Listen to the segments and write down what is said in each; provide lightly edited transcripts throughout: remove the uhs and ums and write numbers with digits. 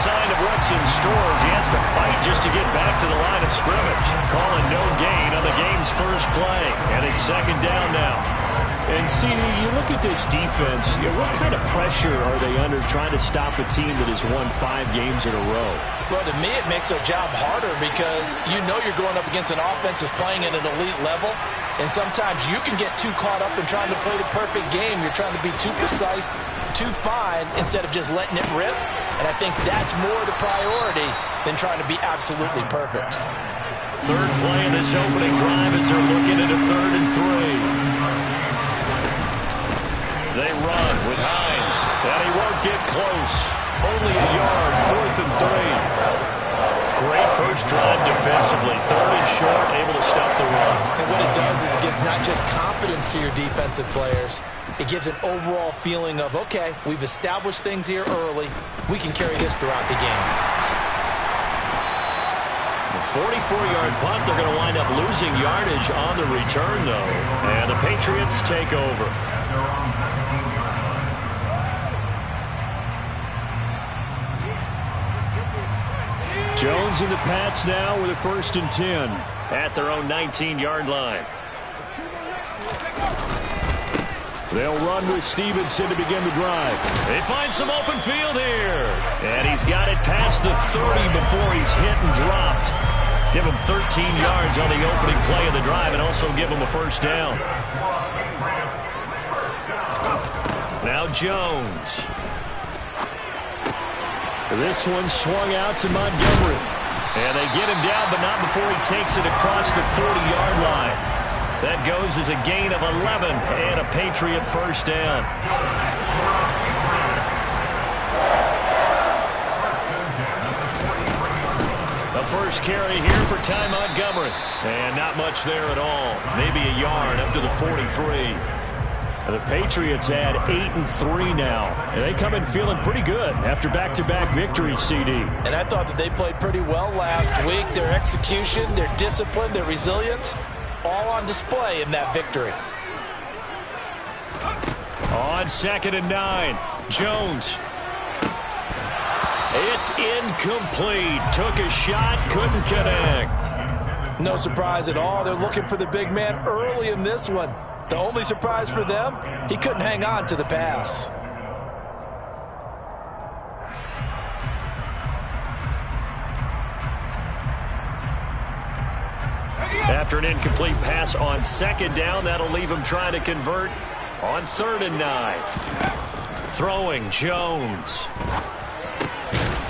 sign of what's in store as he has to fight just to get back to the line of scrimmage. Calling no gain on the game's first play, and it's second down now. And, CD, you look at this defense, what kind of pressure are they under trying to stop a team that has won 5 games in a row? Well, to me, it makes their job harder because you know you're going up against an offense that's playing at an elite level, and sometimes you can get too caught up in trying to play the perfect game. You're trying to be too precise, too fine, instead of just letting it rip. And I think that's more the priority than trying to be absolutely perfect. Third play in this opening drive as they're looking at a 3rd and 3. They run with Hines, and he won't get close. Only a yard, 4th and 3. Great first drive defensively. 3rd and short, able to stop the run. And what it does is it gives not just confidence to your defensive players, it gives an overall feeling of, okay, we've established things here early. We can carry this throughout the game. The 44-yard punt, they're going to wind up losing yardage on the return, though. And the Patriots take over. Jones and the Pats now with a 1st and 10 at their own 19-yard line. They'll run with Stevenson to begin the drive. They find some open field here. And he's got it past the 30 before he's hit and dropped. Give him 13 yards on the opening play of the drive and also give him a 1st down. Now Jones. This one swung out to Montgomery. And they get him down, but not before he takes it across the 40-yard line. That goes as a gain of 11 and a Patriot 1st down. The first carry here for Ty Montgomery. And not much there at all. Maybe a yard up to the 43. The Patriots add 8 and 3 now. And they come in feeling pretty good after back-to-back victories, CD. And I thought that they played pretty well last week. Their execution, their discipline, their resilience, all on display in that victory. On 2nd and 9, Jones. It's incomplete. Took a shot, couldn't connect. No surprise at all. They're looking for the big man early in this one. The only surprise for them, he couldn't hang on to the pass. After an incomplete pass on 2nd down, that'll leave him trying to convert on 3rd and 9. Throwing Jones.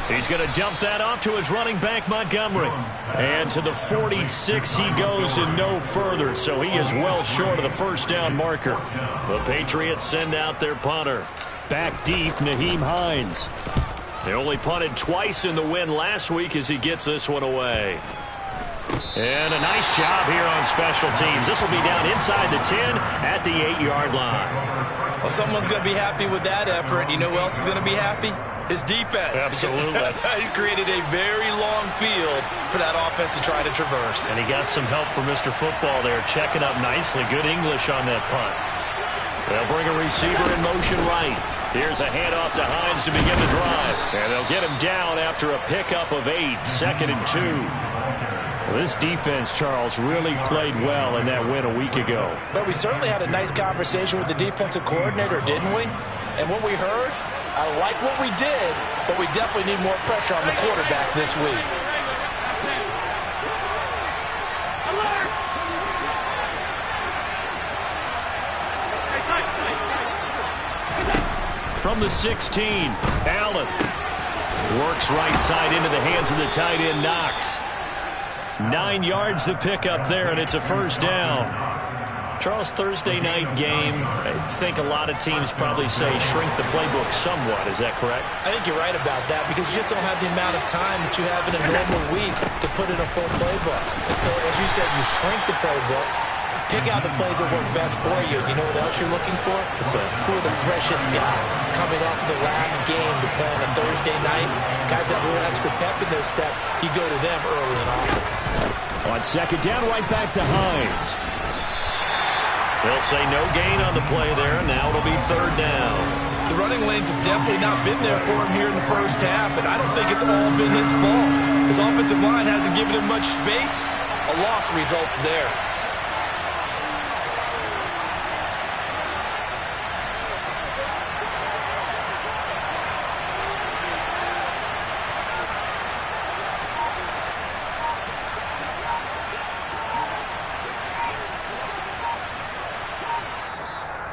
He's going to dump that off to his running back, Montgomery. And to the 46 he goes and no further, so he is well short of the 1st down marker. The Patriots send out their punter. Back deep, Nyheim Hines. They only punted twice in the win last week as he gets this one away. And a nice job here on special teams. This will be down inside the 10 at the 8-yard line. Well, someone's going to be happy with that effort. You know who else is going to be happy? His defense. Absolutely. He's created a very long field for that offense to try to traverse. And he got some help from Mr. Football there, checking up nicely. Good English on that punt. They'll bring a receiver in motion right. Here's a handoff to Hines to begin the drive. And they'll get him down after a pickup of 8, 2nd and 2. Well, this defense, Charles, really played well in that win a week ago. But we certainly had a nice conversation with the defensive coordinator, didn't we? And what we heard, I like what we did, but we definitely need more pressure on the quarterback this week. From the 16, Allen works right side into the hands of the tight end, Knox. 9 yards to pick up there, and it's a 1st down. Charles, Thursday night game, I think a lot of teams probably say shrink the playbook somewhat. Is that correct? I think you're right about that because you just don't have the amount of time that you have in a normal week to put in a full playbook. So, as you said, you shrink the playbook, pick out the plays that work best for you. You know what else you're looking for? Who are the freshest guys coming off the last game to play on a Thursday night? Guys that have a little extra pep in their step, you go to them early and often. On 2nd down, right back to Hines. They'll say no gain on the play there. Now it'll be 3rd down. The running lanes have definitely not been there for him here in the first half, and I don't think it's all been his fault. His offensive line hasn't given him much space. A loss results there.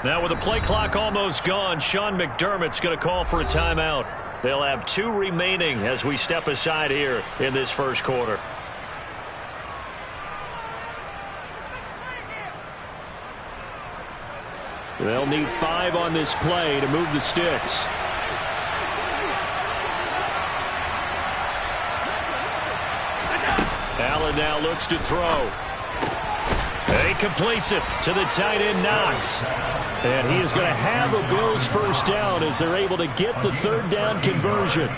Now with the play clock almost gone, Sean McDermott's going to call for a timeout. They'll have 2 remaining as we step aside here in this first quarter. They'll need 5 on this play to move the sticks. Allen now looks to throw. He completes it to the tight end, Knox. And he is going to have a Bills first down as they're able to get the third down conversion.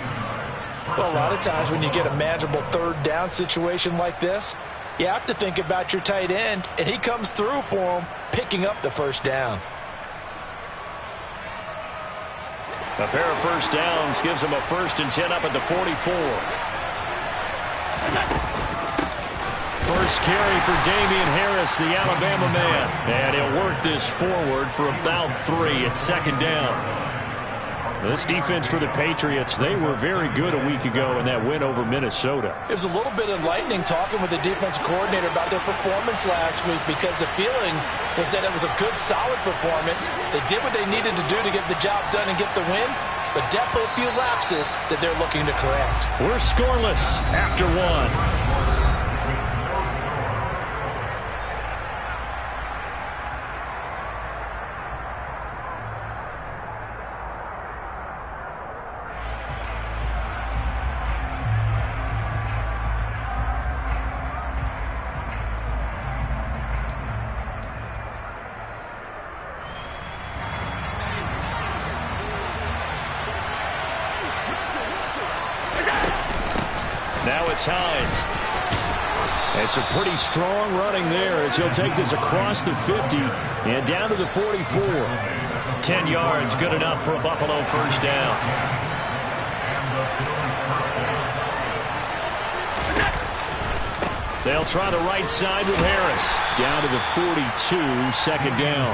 Well, a lot of times when you get a manageable third down situation like this, you have to think about your tight end, and he comes through for him, picking up the first down. A pair of first downs gives him a 1st and 10 up at the 44. First carry for Damian Harris, the Alabama man. And he'll work this forward for about 3 at second down. This defense for the Patriots, they were very good a week ago in that win over Minnesota. It was a little bit enlightening talking with the defense coordinator about their performance last week, because the feeling was that it was a good, solid performance. They did what they needed to do to get the job done and get the win, but definitely a few lapses that they're looking to correct. We're scoreless after 1. Now it's Hines. It's a pretty strong running there as he'll take this across the 50 and down to the 44. 10 yards, good enough for a Buffalo first down. They'll try the right side with Harris. Down to the 42, second down.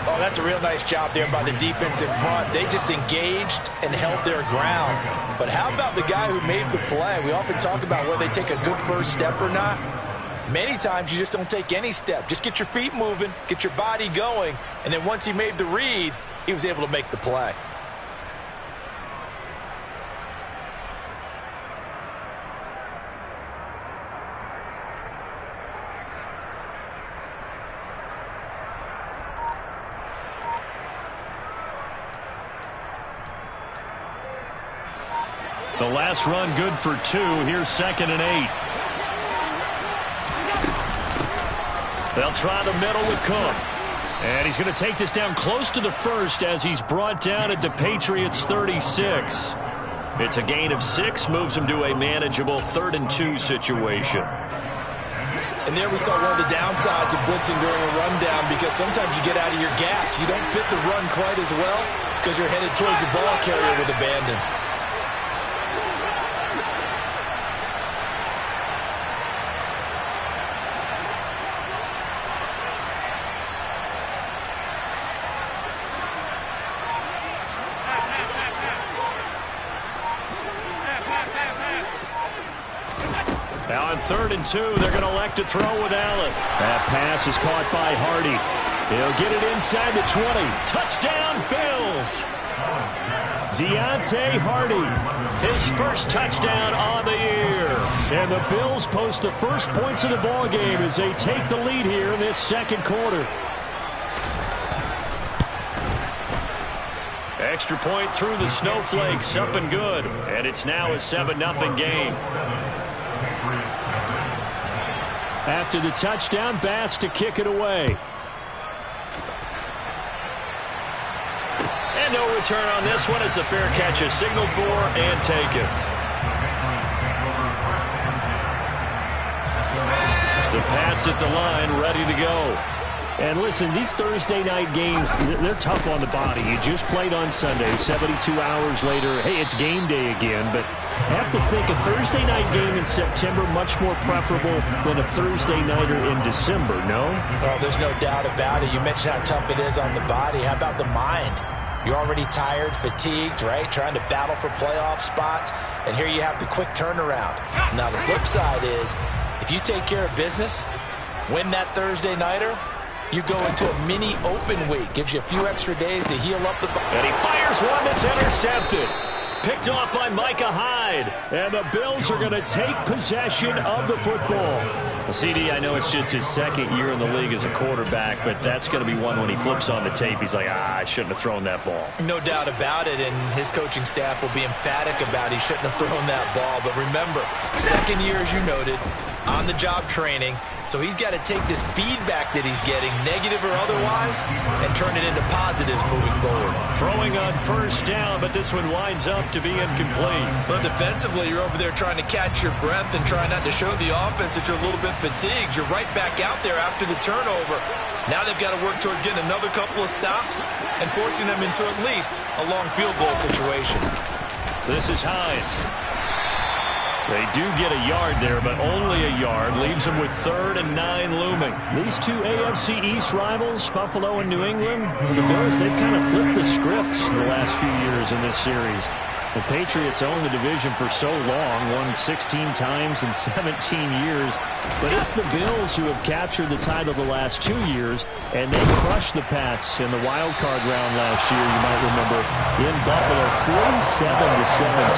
Oh, that's a real nice job there by the defense in front. They just engaged and held their ground. But how about the guy who made the play? We often talk about whether they take a good first step or not. Many times you just don't take any step. Just get your feet moving, get your body going, and then once he made the read, he was able to make the play. The last run good for 2. Here's 2nd and 8. They'll try the middle with Cook. And he's going to take this down close to the 1st as he's brought down at the Patriots 36. It's a gain of 6, moves him to a manageable 3rd and 2 situation. And there we saw one of the downsides of blitzing during a rundown, because sometimes you get out of your gaps. You don't fit the run quite as well because you're headed towards the ball carrier with abandon. Now on 3rd and 2, they're going to elect to throw with Allen. That pass is caught by Hardy. He'll get it inside the 20. Touchdown, Bills! Deontay Hardy. His first touchdown on the year. And the Bills post the first points of the ball game as they take the lead here in this second quarter. Extra point through the snowflakes, up and good. And it's now a 7-0 game. After the touchdown, Bass to kick it away. And no return on this one as the fair catch is signaled for and taken. The Pats at the line, ready to go. And listen, these Thursday night games, they're tough on the body. You just played on Sunday, 72 hours later. Hey, it's game day again, but I have to think a Thursday night game in September much more preferable than a Thursday nighter in December, no? Oh, there's no doubt about it. You mentioned how tough it is on the body. How about the mind? You're already tired, fatigued, right? Trying to battle for playoff spots, and here you have the quick turnaround. Now, the flip side is, if you take care of business, win that Thursday nighter, you go into a mini open week. Gives you a few extra days to heal up the body. And he fires one that's intercepted. Picked off by Micah Hyde. And the Bills are going to take possession of the football. Well, CD, I know it's just his second year in the league as a quarterback, but that's going to be one when he flips on the tape. He's like, I shouldn't have thrown that ball. No doubt about it, and his coaching staff will be emphatic about he shouldn't have thrown that ball. But remember, second year, as you noted, on-the-job training. So he's got to take this feedback that he's getting, negative or otherwise, and turn it into positives moving forward. Throwing on first down, but this one winds up to be incomplete. But defensively, you're over there trying to catch your breath and trying not to show the offense that you're a little bit fatigued. You're right back out there after the turnover. Now they've got to work towards getting another couple of stops and forcing them into at least a long field goal situation. This is Hines. They do get a yard there, but only a yard. Leaves them with 3rd and 9 looming. These two AFC East rivals, Buffalo and New England, the Bills, they've kind of flipped the script the last few years in this series. The Patriots own the division for so long, won 16 times in 17 years. But it's the Bills who have captured the title the last 2 years, and they crushed the Pats in the wild card round last year, you might remember, in Buffalo,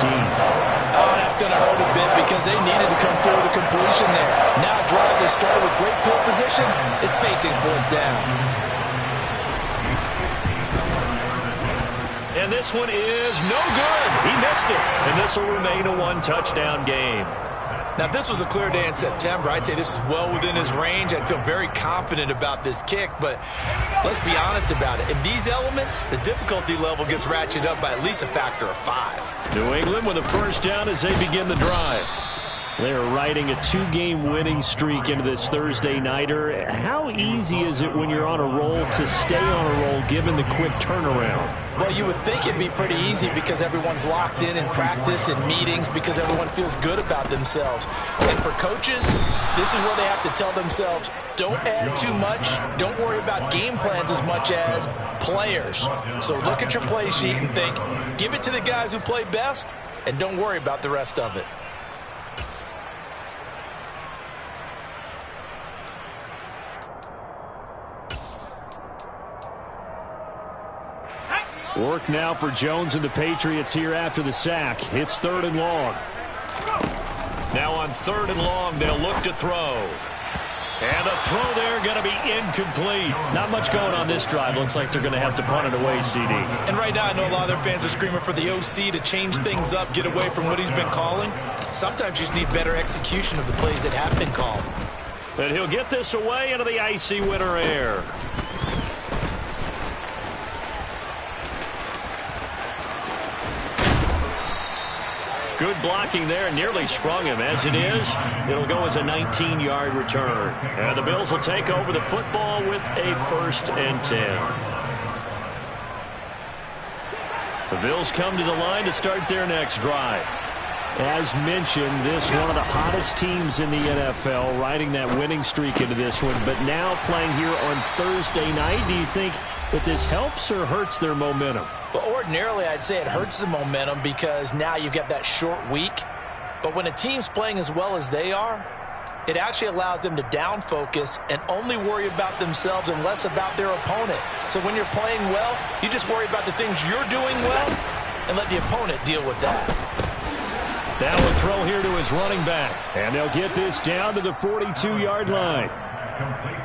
47-17. Oh, that's going to hurt a bit because they needed to come through the completion there. Now a drive they started with great field position is facing 4th down. And this one is no good. He missed it. And this will remain a 1-touchdown game. Now, if this was a clear day in September, I'd say this is well within his range. I'd feel very confident about this kick, but let's be honest about it. In these elements, the difficulty level gets ratcheted up by at least a factor of 5. New England with a first down as they begin the drive. They are riding a 2-game winning streak into this Thursday nighter. How easy is it when you're on a roll to stay on a roll given the quick turnaround? Well, you would think it'd be pretty easy because everyone's locked in practice and meetings because everyone feels good about themselves. And for coaches, this is where they have to tell themselves, don't add too much. Don't worry about game plans as much as players. So look at your play sheet and think, give it to the guys who play best, and don't worry about the rest of it. Work now for Jones and the Patriots here after the sack. It's 3rd and long. Now on 3rd and long, they'll look to throw. And the throw there going to be incomplete. Not much going on this drive. Looks like they're going to have to punt it away, CD. And right now, I know a lot of their fans are screaming for the OC to change things up, get away from what he's been calling. Sometimes you just need better execution of the plays that have been called. And he'll get this away into the icy winter air. Good blocking there, nearly sprung him. As it is, it'll go as a 19-yard return. And the Bills will take over the football with a 1st and 10. The Bills come to the line to start their next drive. As mentioned, this one of the hottest teams in the NFL, riding that winning streak into this one, but now playing here on Thursday night. Do you think that this helps or hurts their momentum? Well, ordinarily, I'd say it hurts the momentum because now you've got that short week. But when a team's playing as well as they are, it actually allows them to down focus and only worry about themselves and less about their opponent. So when you're playing well, you just worry about the things you're doing well and let the opponent deal with that. Now a throw here to his running back. And they'll get this down to the 42-yard line.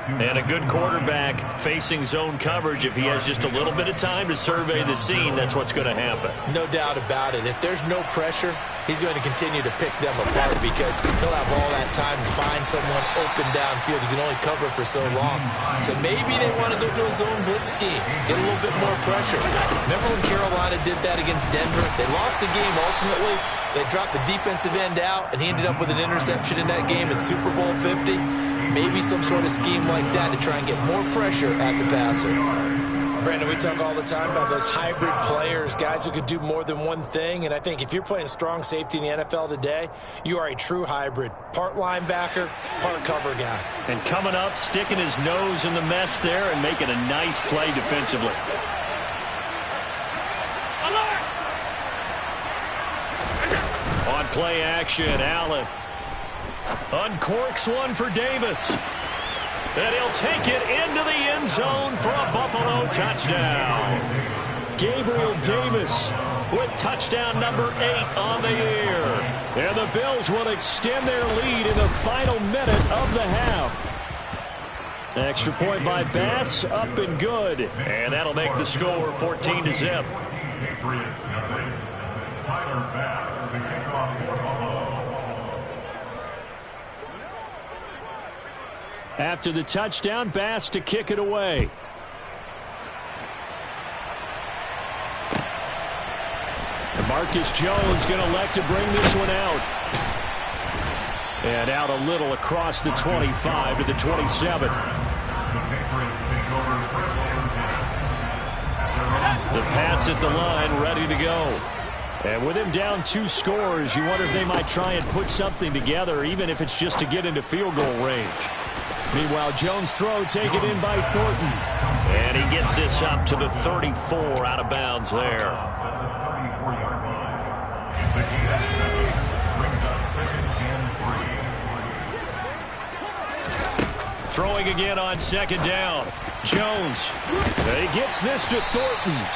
And a good quarterback facing zone coverage, if he has just a little bit of time to survey the scene, that's what's going to happen. No doubt about it. If there's no pressure, he's going to continue to pick them apart because he'll have all that time to find someone open downfield. You can only cover for so long. So maybe they want to go to a zone blitz scheme, get a little bit more pressure. Remember when Carolina did that against Denver? They lost the game ultimately. They dropped the defensive end out, and he ended up with an interception in that game in Super Bowl 50. maybe some sort of scheme like that to try and get more pressure at the passer. Brandon, we talk all the time about those hybrid players, guys who could do more than one thing, and I think if you're playing strong safety in the NFL today, you are a true hybrid. Part linebacker, part cover guy. And coming up, sticking his nose in the mess there and making a nice play defensively. On play action, Allen uncorks one for Davis. And he'll take it into the end zone for a Buffalo touchdown. Gabriel Davis with touchdown number 8 on the year. And the Bills will extend their lead in the final minute of the half. Extra point by Bass, up and good. And that'll make the score 14-0. Tyler Bass, the kickoff for Buffalo. After the touchdown, Bass to kick it away. And Marcus Jones going to elect to bring this one out. And out a little across the 25 to the 27. The Pats at the line, ready to go. And with him down 2 scores, you wonder if they might try and put something together, even if it's just to get into field goal range. Meanwhile, Jones' throw taken in by Thornton. And he gets this up to the 34 out of bounds there. Throwing again on second down. Jones. He gets this to Thornton.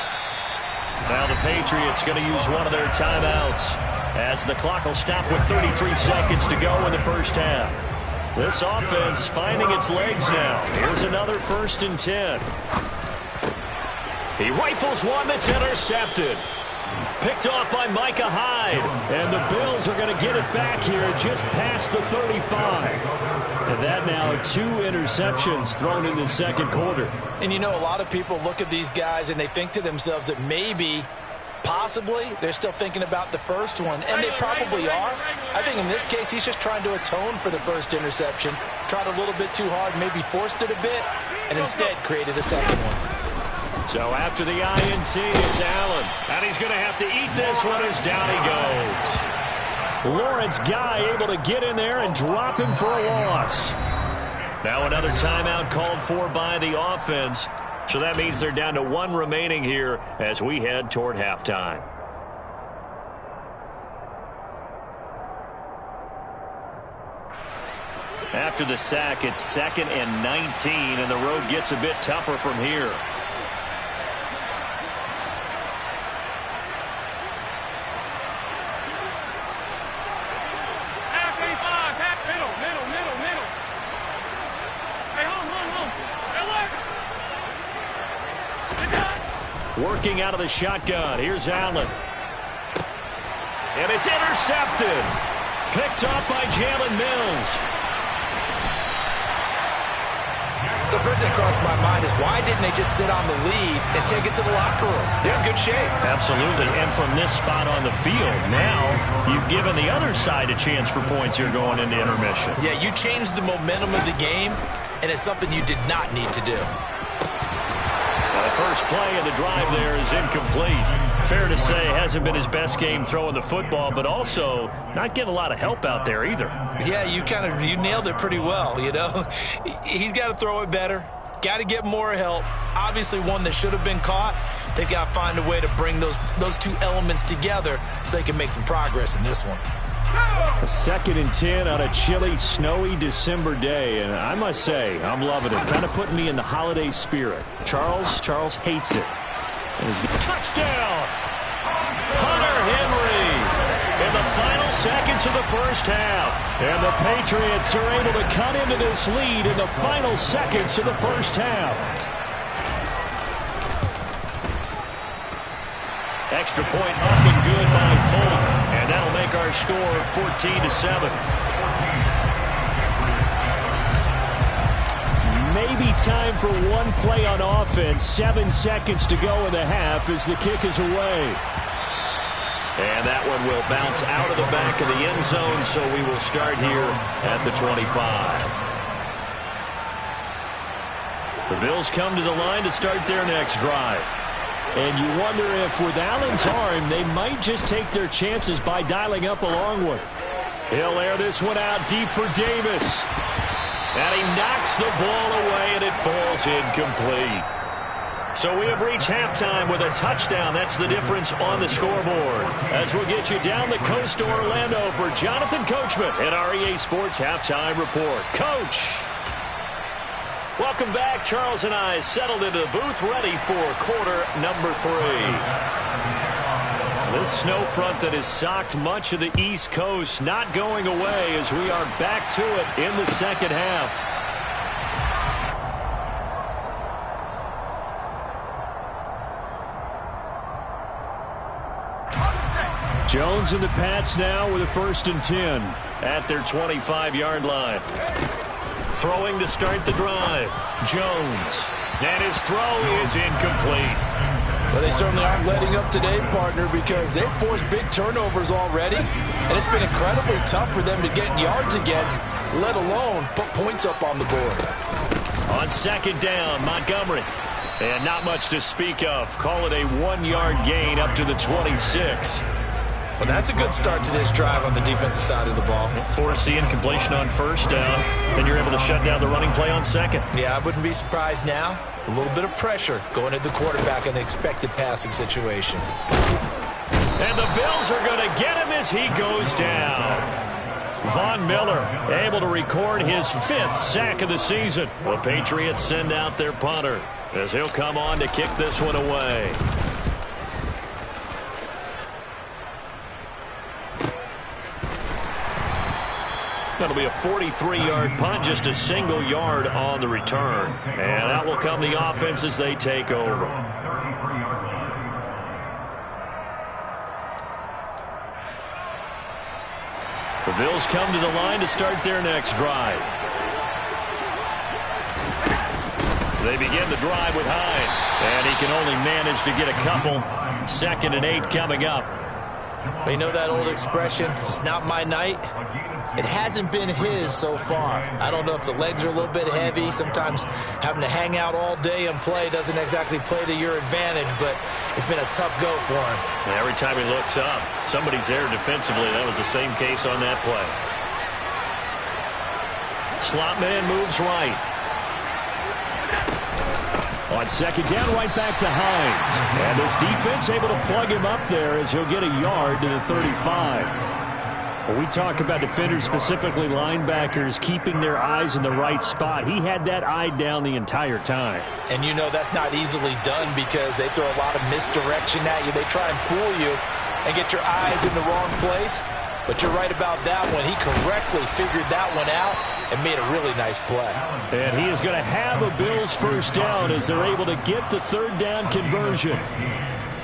Now the Patriots going to use one of their timeouts as the clock will stop with 33 seconds to go in the first half. This offense finding its legs now. Here's another 1st and 10. He rifles one that's intercepted. Picked off by Micah Hyde. And the Bills are going to get it back here just past the 35. And that now 2 interceptions thrown in the second quarter. And you know, a lot of people look at these guys and they think to themselves that maybe, possibly, they're still thinking about the first one. And they probably are. I think in this case, he's just trying to atone for the first interception. Tried a little bit too hard, maybe forced it a bit, and instead created a second one. So after the INT, it's Allen. And he's going to have to eat this one as down he goes. Lawrence Guy able to get in there and drop him for a loss. Now another timeout called for by the offense. So that means they're down to 1 remaining here as we head toward halftime. After the sack, it's 2nd and 19, and the road gets a bit tougher from here. Working out of the shotgun. Here's Allen. And it's intercepted. Picked off by Jalen Mills. So first thing that crossed my mind is why didn't they just sit on the lead and take it to the locker room? They're in good shape. Absolutely. And from this spot on the field, now you've given the other side a chance for points here going into intermission. Yeah, you changed the momentum of the game, and it's something you did not need to do. The first play of the drive there is incomplete. Fair to say, hasn't been his best game throwing the football, but also not getting a lot of help out there either. Yeah, you nailed it pretty well, you know. He's got to throw it better. Got to get more help. Obviously one that should have been caught. They've got to find a way to bring those 2 elements together so they can make some progress in this one. A 2nd and 10 on a chilly, snowy December day, and I must say, I'm loving it. Kind of putting me in the holiday spirit. Charles hates it. Touchdown! Hunter Henry in the final seconds of the first half. And the Patriots are able to cut into this lead in the final seconds of the first half. Extra point up and good by Folk. And that'll make our score 14-7. Maybe time for one play on offense. 7 seconds to go in the half as the kick is away. And that one will bounce out of the back of the end zone, so we will start here at the 25. The Bills come to the line to start their next drive. And you wonder if with Allen's arm, they might just take their chances by dialing up a long one. He'll air this one out deep for Davis. And he knocks the ball away, and it falls incomplete. So we have reached halftime with a touchdown. That's the difference on the scoreboard. As we'll get you down the coast to Orlando for Jonathan Coachman at our EA Sports Halftime Report. Coach! Welcome back. Charles and I settled into the booth, ready for quarter number 3. This snow front that has socked much of the East Coast not going away as we are back to it in the second half. Jones and the Pats now with a 1st and 10 at their 25-yard line. Throwing to start the drive. Jones. And his throw is incomplete. Well, they certainly aren't letting up today, partner, because they've forced big turnovers already. And it's been incredibly tough for them to get yards against, let alone put points up on the board. On 2nd down, Montgomery. And not much to speak of. Call it a 1-yard gain up to the 26. Well, that's a good start to this drive on the defensive side of the ball. Force the incompletion on 1st down. Then you're able to shut down the running play on 2nd. Yeah, I wouldn't be surprised now. A little bit of pressure going at the quarterback in the expected passing situation. And the Bills are going to get him as he goes down. Von Miller able to record his 5th sack of the season. The Patriots send out their punter as he'll come on to kick this one away. That'll be a 43-yard punt, just a single yard on the return. And out will come the offense as they take over. The Bills come to the line to start their next drive. They begin the drive with Hines, and he can only manage to get a couple. 2nd and 8 coming up. You know that old expression, it's not my night? It hasn't been his so far. I don't know if the legs are a little bit heavy. Sometimes having to hang out all day and play doesn't exactly play to your advantage, but it's been a tough go for him. And every time he looks up, somebody's there defensively. That was the same case on that play. Slot man moves right. On 2nd down, right back to Hines. And this defense able to plug him up there as he'll get a yard to the 35. When we talk about defenders, specifically linebackers, keeping their eyes in the right spot, he had that eye down the entire time. And you know that's not easily done because they throw a lot of misdirection at you. They try and fool you and get your eyes in the wrong place. But you're right about that one. He correctly figured that one out and made a really nice play. And he is going to have a Bills 1st down as they're able to get the 3rd down conversion.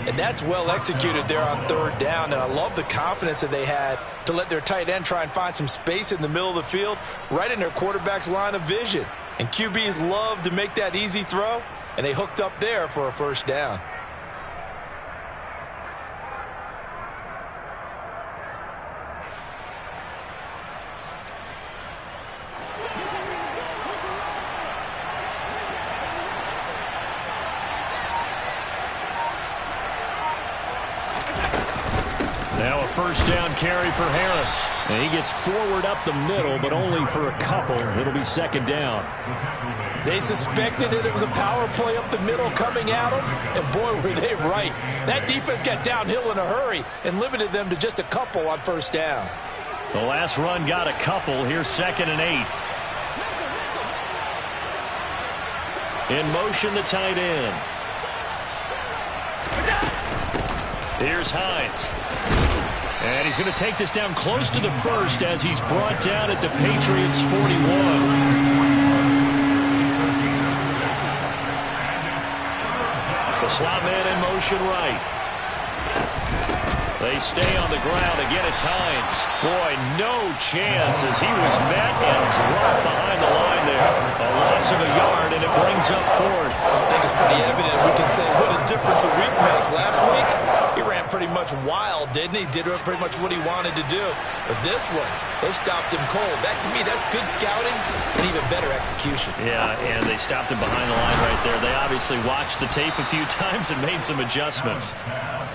And that's well executed there on 3rd down. And I love the confidence that they had to let their tight end try and find some space in the middle of the field, right in their quarterback's line of vision. And QBs love to make that easy throw, and they hooked up there for a 1st down. Now a 1st down carry for Harris. And he gets forward up the middle, but only for a couple. It'll be 2nd down. They suspected it was a power play up the middle coming at them, and boy, were they right. That defense got downhill in a hurry and limited them to just a couple on 1st down. The last run got a couple. Here's 2nd and 8. In motion, the tight end. Here's Hines. And he's going to take this down close to the 1st as he's brought down at the Patriots' 41. The slot man in motion right. They stay on the ground. Again, it's Hines. Boy, no chance as he was met and dropped behind the line there. A loss of a yard, and it brings up fourth. I think it's pretty evident. We can say what a difference a week makes. Last week, he ran pretty much wild, didn't he? Did pretty much what he wanted to do. But this one, they stopped him cold. That, to me, that's good scouting and even better execution. Yeah, and they stopped him behind the line right there. They obviously watched the tape a few times and made some adjustments.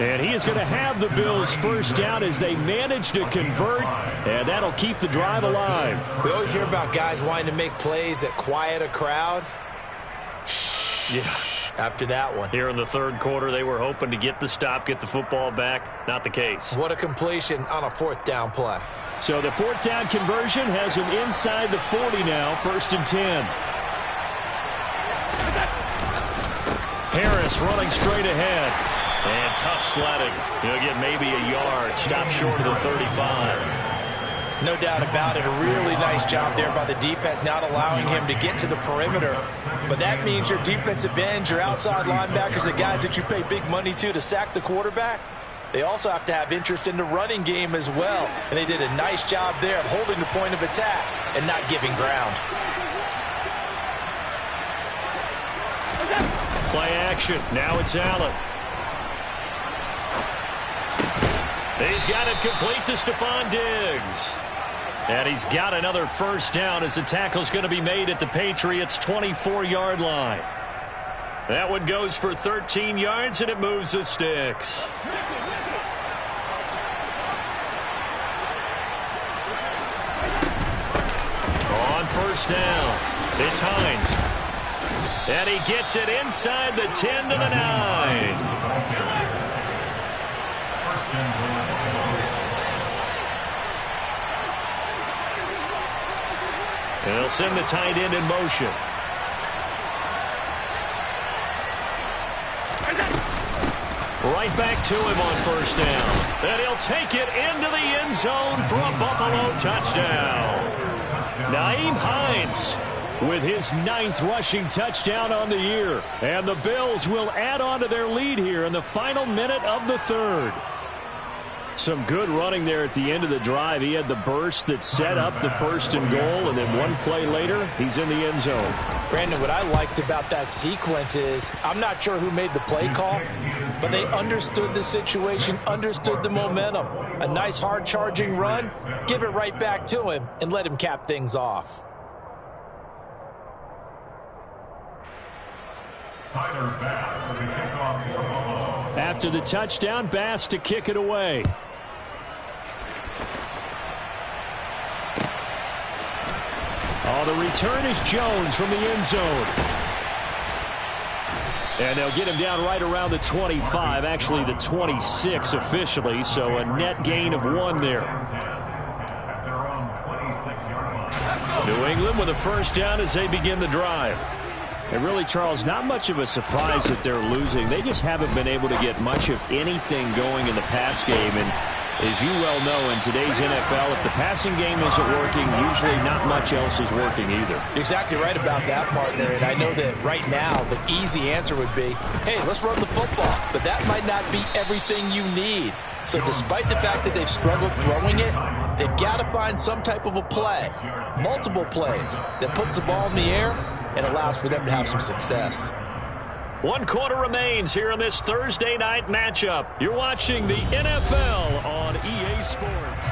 And he is going to have the Bills first down as they manage to convert, and that'll keep the drive alive. We always hear about guys wanting to make plays that quiet a crowd. Yeah. After that one. Here in the third quarter, they were hoping to get the stop, get the football back. Not the case. What a completion on a fourth down play. So the fourth down conversion has him inside the 40 now, 1st and 10. Harris running straight ahead. And tough sledding. He'll get maybe a yard. Stop short of the 35. No doubt about it. A really nice job there by the defense, not allowing him to get to the perimeter. But that means your defensive ends, your outside linebackers, the guys that you pay big money to sack the quarterback, they also have to have interest in the running game as well. And they did a nice job there of holding the point of attack and not giving ground. Play action. Now it's Allen. He's got it complete to Stephon Diggs. And he's got another first down as the tackle's going to be made at the Patriots' 24-yard line. That one goes for 13 yards, and it moves the sticks. On first down, it's Hines. And he gets it inside the 10 to the 9. And they'll send the tight end in motion. Right back to him on first down. And he'll take it into the end zone for a Buffalo touchdown. Nyheim Hines with his 9th rushing touchdown on the year. And the Bills will add on to their lead here in the final minute of the third. Some good running there at the end of the drive. He had the burst that set up the 1st and goal, and then one play later, he's in the end zone. Brandon, what I liked about that sequence is I'm not sure who made the play call, but they understood the situation, understood the momentum. A nice hard-charging run, give it right back to him, and let him cap things off. Tyler Bass to the kickoff for Buffalo. After the touchdown, Bass to kick it away. Oh, the return is Jones from the end zone. And they'll get him down right around the 25, actually the 26 officially, so a net gain of 1 there. New England with a first down as they begin the drive. And really, Charles, not much of a surprise that they're losing. They just haven't been able to get much of anything going in the pass game. And as you well know, in today's NFL, if the passing game isn't working, usually not much else is working either. You're exactly right about that, partner. And I know that right now the easy answer would be, hey, let's run the football. But that might not be everything you need. So despite the fact that they've struggled throwing it, they've got to find some type of a play, multiple plays, that puts the ball in the air and allows for them to have some success. 1 quarter remains here in this Thursday night matchup. You're watching the NFL on EA Sports.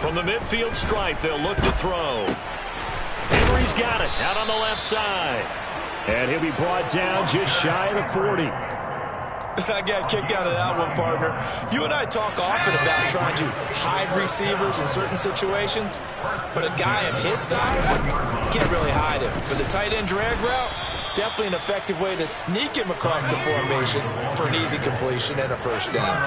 From the midfield stripe, they'll look to throw. Henry's got it out on the left side. And he'll be brought down just shy of the 40. I got a kick out of that one, partner. You and I talk often about trying to hide receivers in certain situations, but a guy of his size, you can't really hide him. But the tight end drag route, definitely an effective way to sneak him across the formation for an easy completion and a first down.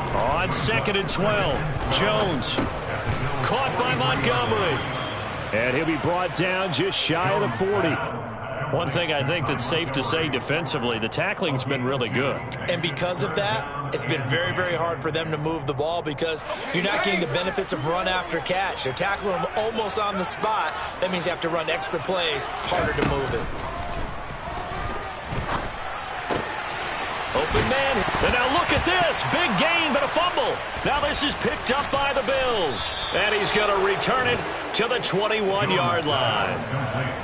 On 2nd and 12, Jones caught by Montgomery. And he'll be brought down just shy of the 40. One thing I think that's safe to say defensively, the tackling's been really good. And because of that, it's been very, very hard for them to move the ball because you're not getting the benefits of run after catch. They're tackling them almost on the spot. That means you have to run extra plays, harder to move it. Open man. And now look at this. Big gain, but a fumble. Now this is picked up by the Bills. And he's going to return it to the 21-yard line.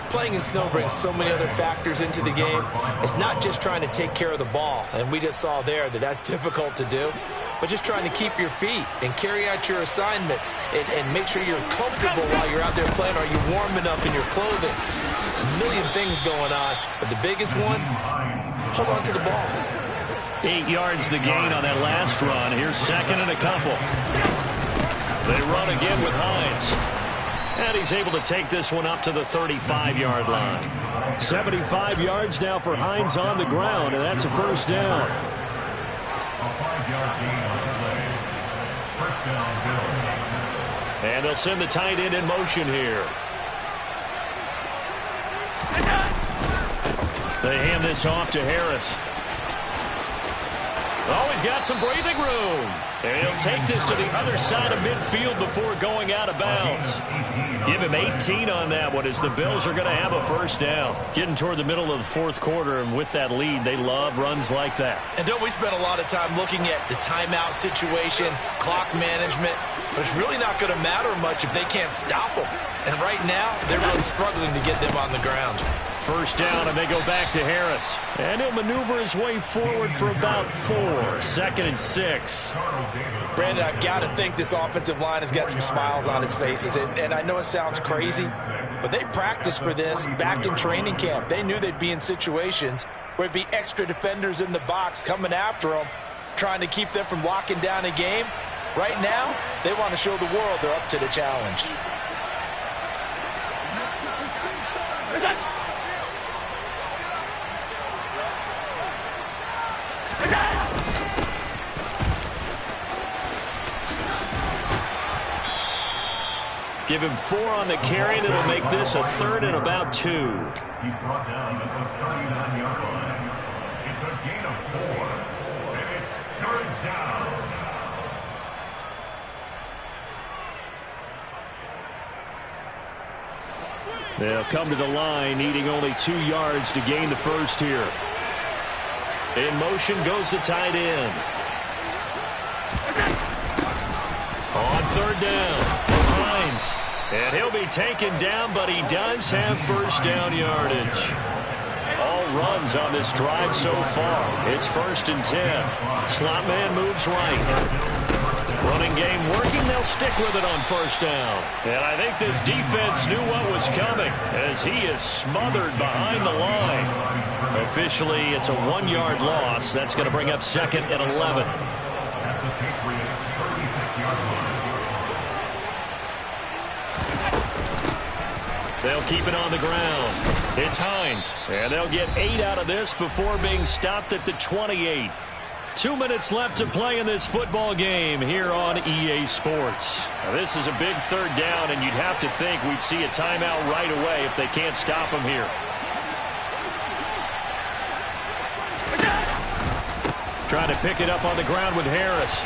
Playing in snow brings so many other factors into the game. It's not just trying to take care of the ball, and we just saw there that that's difficult to do, but just trying to keep your feet and carry out your assignments and make sure you're comfortable while you're out there playing. Are you warm enough in your clothing? A million things going on, but the biggest one, hold on to the ball. 8 yards the gain on that last run. Here's second and a couple. They run again with Hines. And he's able to take this one up to the 35-yard line. 75 yards now for Hines on the ground, and that's a first down. A 5-yard gain on the play. First down, Bills. And they'll send the tight end in motion here. They hand this off to Harris. Oh, he's got some breathing room. And he'll take this to the other side of midfield before going out of bounds. Give him 18 on that one as the Bills are going to have a first down. Getting toward the middle of the fourth quarter, and with that lead, they love runs like that. And don't we spend a lot of time looking at the timeout situation, clock management, but it's really not going to matter much if they can't stop them. And right now, they're really struggling to get them on the ground. First down, and they go back to Harris. And he'll maneuver his way forward for about 4. Second and 6. Brandon, I've got to think this offensive line has got some smiles on its faces. And I know it sounds crazy, but they practiced for this back in training camp. They knew they'd be in situations where it'd be extra defenders in the box coming after them, trying to keep them from locking down a game. Right now, they want to show the world they're up to the challenge. Give him 4 on the carry, and it'll make this a third and about 2. He's brought down at the 39-yard line. It's a gain of 4, and it's third down. They'll come to the line, needing only 2 yards to gain the first here. In motion goes the tight end. On third down. Hines. And he'll be taken down, but he does have first down yardage. All runs on this drive so far. It's first and 10. Slot man moves right. Running game working. They'll stick with it on first down. And I think this defense knew what was coming as he is smothered behind the line. Officially, it's a 1-yard loss. That's going to bring up second and 11. At the Patriots' 36-yard line. They'll keep it on the ground. It's Hines. And they'll get 8 out of this before being stopped at the 28. 2 minutes left to play in this football game here on EA Sports. Now, this is a big third down, and you'd have to think we'd see a timeout right away if they can't stop him here. Trying to pick it up on the ground with Harris.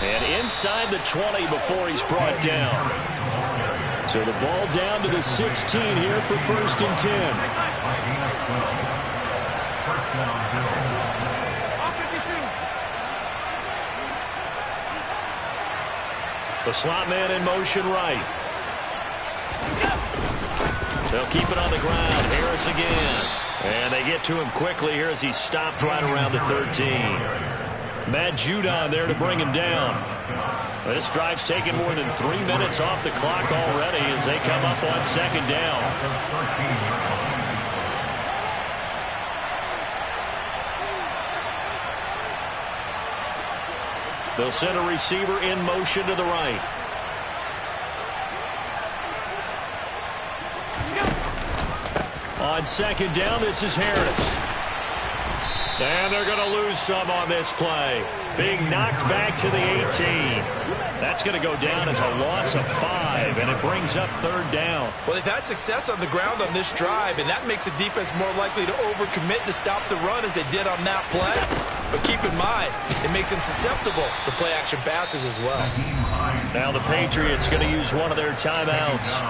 And inside the 20 before he's brought down. So the ball down to the 16 here for first and 10. The slot man in motion right. They'll keep it on the ground. Harris again. And they get to him quickly here as he's stopped right around the 13. Matt Judon there to bring him down. This drive's taken more than 3 minutes off the clock already as they come up on second down. They'll send a receiver in motion to the right. On second down, this is Harris. And they're going to lose some on this play. Being knocked back to the 18. That's going to go down as a loss of 5, and it brings up 3rd down. Well, they've had success on the ground on this drive, and that makes the defense more likely to overcommit to stop the run as they did on that play. But keep in mind, it makes them susceptible to play-action passes as well. Now the Patriots going to use one of their timeouts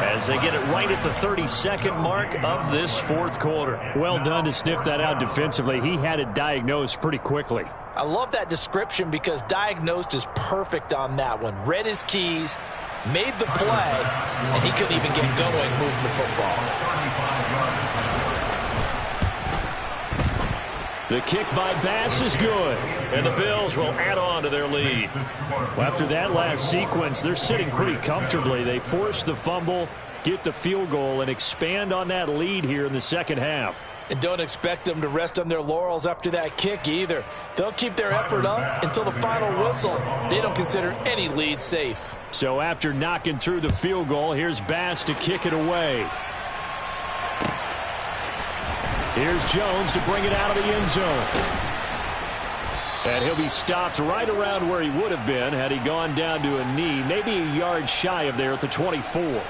as they get it right at the 32nd mark of this 4th quarter. Well done to sniff that out defensively. He had it diagnosed pretty quickly. I love that description because diagnosed is perfect on that one. Read his keys, made the play, and he couldn't even get going moving the football. The kick by Bass is good, and the Bills will add on to their lead. Well, after that last sequence, they're sitting pretty comfortably. They force the fumble, get the field goal, and expand on that lead here in the second half. And don't expect them to rest on their laurels after that kick either. They'll keep their effort up until the final whistle. They don't consider any lead safe. So after knocking through the field goal, here's Bass to kick it away. Here's Jones to bring it out of the end zone. And he'll be stopped right around where he would have been had he gone down to a knee, maybe a yard shy of there at the 24.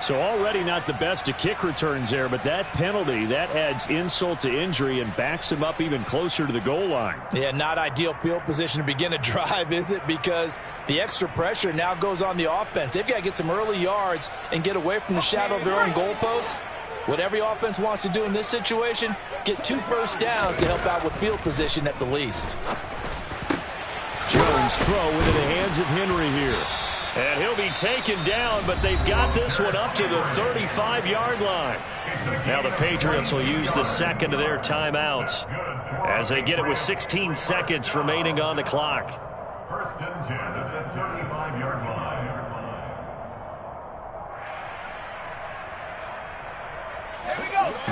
So already not the best of kick returns there, but that penalty, that adds insult to injury and backs him up even closer to the goal line. Yeah, not ideal field position to begin a drive, is it? Because the extra pressure now goes on the offense. They've got to get some early yards and get away from the shadow of their own goalposts. What every offense wants to do in this situation, get 2 first downs to help out with field position at the least. Jones throw into the hands of Henry here. And he'll be taken down, but they've got this one up to the 35-yard line. Now the Patriots will use the second of their timeouts as they get it with 16 seconds remaining on the clock. 1st and 10 at the 35-yard line.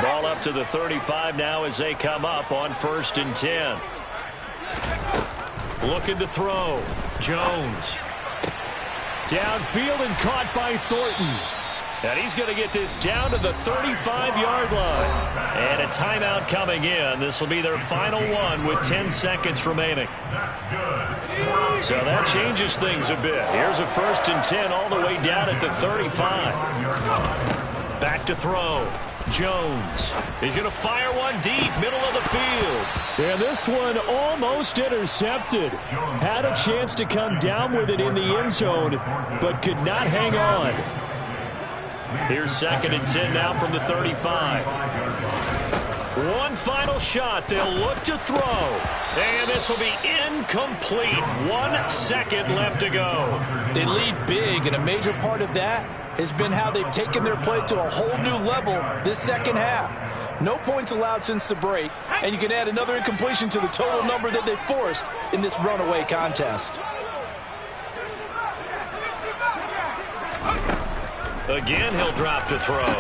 Ball up to the 35 now as they come up on 1st and 10. Looking to throw. Jones. Downfield and caught by Thornton. And he's going to get this down to the 35-yard line. And a timeout coming in. This will be their final one with 10 seconds remaining. So that changes things a bit. Here's a 1st and 10 all the way down at the 35. Back to throw. Jones. He's going to fire one deep, middle of the field. And this one almost intercepted. Had a chance to come down with it in the end zone, but could not hang on. Here's 2nd and 10 now from the 35. One final shot. They'll look to throw. And this will be incomplete. 1 second left to go. They lead big, and a major part of that has been how they've taken their play to a whole new level this second half. No points allowed since the break, and you can add another incompletion to the total number that they forced in this runaway contest. Again, he'll drop to throw.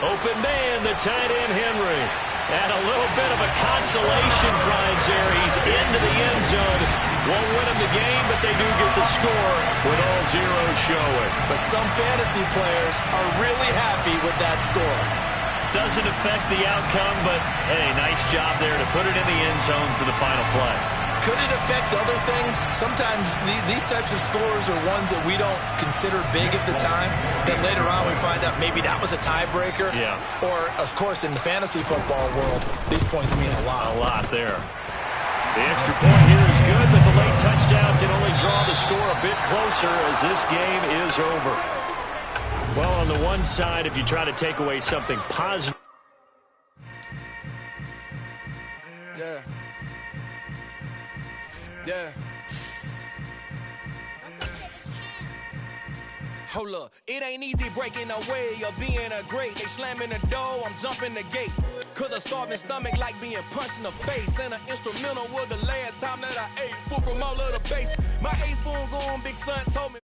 Open man, the tight end Henry. And a little bit of a consolation prize there. He's into the end zone. Won't win him the game, but they do get the score with all zeros showing. But some fantasy players are really happy with that score. Doesn't affect the outcome, but, hey, nice job there to put it in the end zone for the final play. Could it affect other things? Sometimes these types of scores are ones that we don't consider big at the time. Then later on we find out maybe that was a tiebreaker. Yeah. Or, of course, in the fantasy football world, these points mean a lot. A lot there. The extra point here is good, but the late touchdown can only draw the score a bit closer as this game is over. Well, on the one side, if you try to take away something positive. Yeah. Yeah. Hold up, it ain't easy breaking away or being a great. They slamming the door, I'm jumping the gate. Cause a starving stomach like being punched in the face. And an instrumental was the last time that I ate. Food from all of the base. My ace spoon going, big son told me.